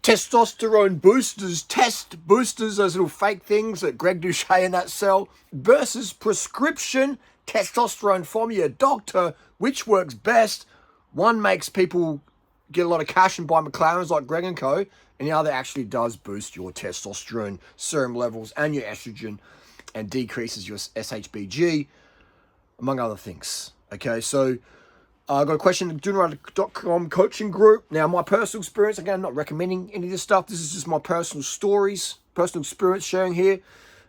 testosterone boosters, test boosters, those little fake things that Greg Douchet and that sell, versus prescription testosterone from your doctor. Which works best? One makes people get a lot of cash and buy McLarens like Greg and Co. And the other actually does boost your testosterone serum levels and your estrogen and decreases your SHBG, among other things. Okay, so I got a question in the Doonrider.com coaching group. Now, my personal experience, again, I'm not recommending any of this stuff. This is just my personal stories, personal experience sharing here.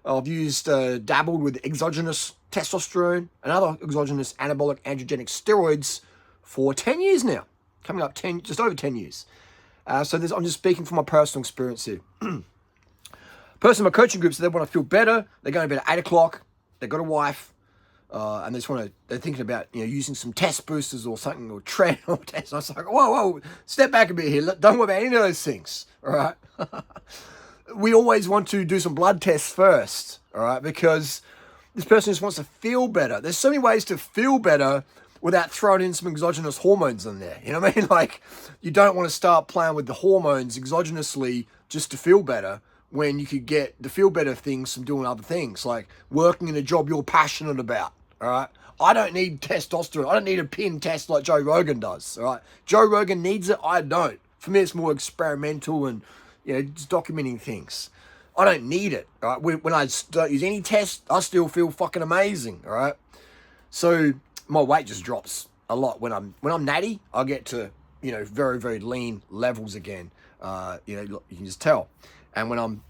I've used, dabbled with exogenous testosterone and other exogenous anabolic androgenic steroids for 10 years now. Coming up just over 10 years. So I'm just speaking from my personal experience here. Person in my coaching group, so they want to feel better. They're going to bed at 8 o'clock. They've got a wife. And they're thinking about, using some test boosters or something, or tren or test. And I was like, whoa, step back a bit here. Don't worry about any of those things. All right. We always want to do some blood tests first. All right. Because this person just wants to feel better. There's so many ways to feel better without throwing in some exogenous hormones in there. You know what I mean? Like, you don't want to start playing with the hormones exogenously just to feel better, when you could get the feel better things from doing other things, like working in a job you're passionate about. All right. I don't need testosterone. I don't need a pin test like Joe Rogan does. All right. Joe Rogan needs it. I don't. For me, it's more experimental and, just documenting things. I don't need it. All right. When I don't use any test, I still feel fucking amazing. All right. So my weight just drops a lot when I'm natty. I get to, very, very lean levels again. You can just tell. And when I'm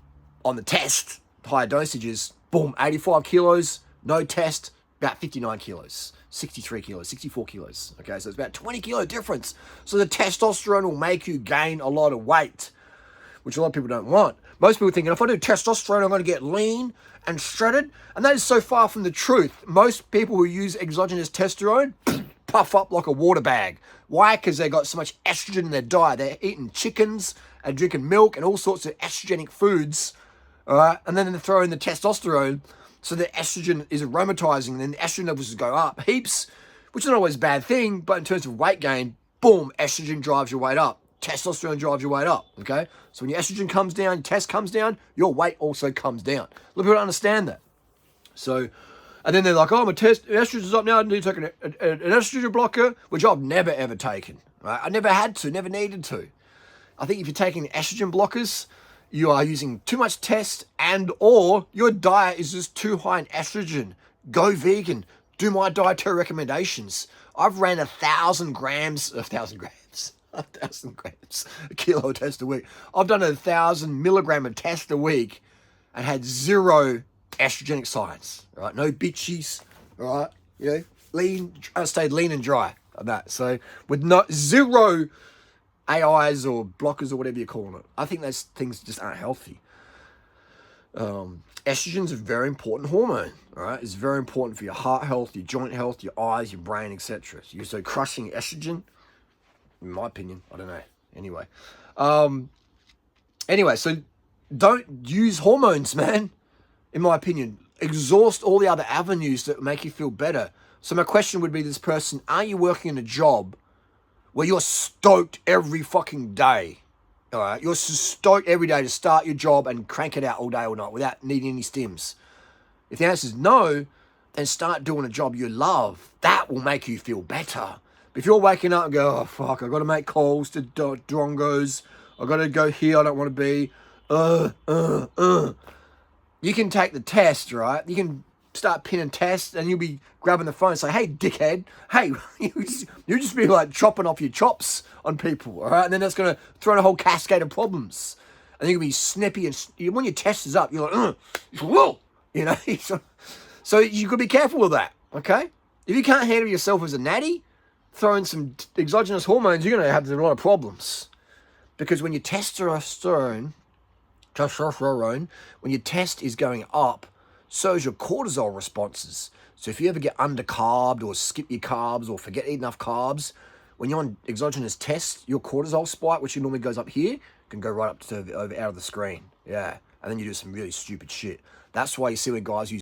on the test, higher dosages, boom, 85 kilos, no test, about 59 kilos, 63 kilos, 64 kilos. Okay, so it's about 20 kilo difference. So the testosterone will make you gain a lot of weight, which a lot of people don't want. Most people thinking, if I do testosterone, I'm going to get lean and shredded. And that is so far from the truth. Most people who use exogenous testosterone puff up like a water bag. Why? Because they got so much estrogen in their diet. They're eating chickens and drinking milk and all sorts of estrogenic foods. All right. And then they throw in the testosterone. So the estrogen is aromatizing, and then the estrogen levels go up heaps, which is not always a bad thing. But in terms of weight gain, boom, estrogen drives your weight up. Testosterone drives your weight up. Okay. So when your estrogen comes down, your test comes down, your weight also comes down. A lot of people don't understand that. So, and then they're like, my estrogen's up now. I need to take an estrogen blocker, which I've never, ever taken. Right? I never had to, never needed to. I think if you're taking estrogen blockers, you are using too much test, or your diet is just too high in estrogen. Go vegan. Do my dietary recommendations. I've ran 1,000 grams, a kilo of test a week. I've done 1,000 milligram of test a week and had zero estrogenic signs. Right? No bitchies. Right? Lean. I stayed lean and dry on that. So with zero AIs or blockers or whatever you're calling it. I think those things just aren't healthy. Estrogen's a very important hormone, all right? It's very important for your heart health, your joint health, your eyes, your brain, etc. So crushing estrogen, in my opinion, I don't know. Anyway, so don't use hormones, man. In my opinion, exhaust all the other avenues that make you feel better. So my question would be to this person, are you working in a job where you're stoked every fucking day? All right, you're stoked every day to start your job and crank it out all day, all night without needing any stims. If the answer is no, then start doing a job you love. That will make you feel better. But if you're waking up and go, oh fuck, I got to make calls to drongos, I got to go here, I don't want to be, you can take the test, right? You can start pinning tests, and you'll be grabbing the phone and say, hey, dickhead, hey, you just be like chopping off your chops on people, all right? And then that's going to throw in a whole cascade of problems. And you're going to be snippy, and when your test is up, you're like, whoa, So you could be careful with that, okay? If you can't handle yourself as a natty, throw in some exogenous hormones, you're going to have a lot of problems. Because when your testosterone, when your test is going up, so is your cortisol responses. So if you ever get undercarbed or skip your carbs or forget to eat enough carbs, when you're on exogenous tests, your cortisol spike, which normally goes up here, can go right up to out of the screen. Yeah. And then you do some really stupid shit. That's why you see when guys use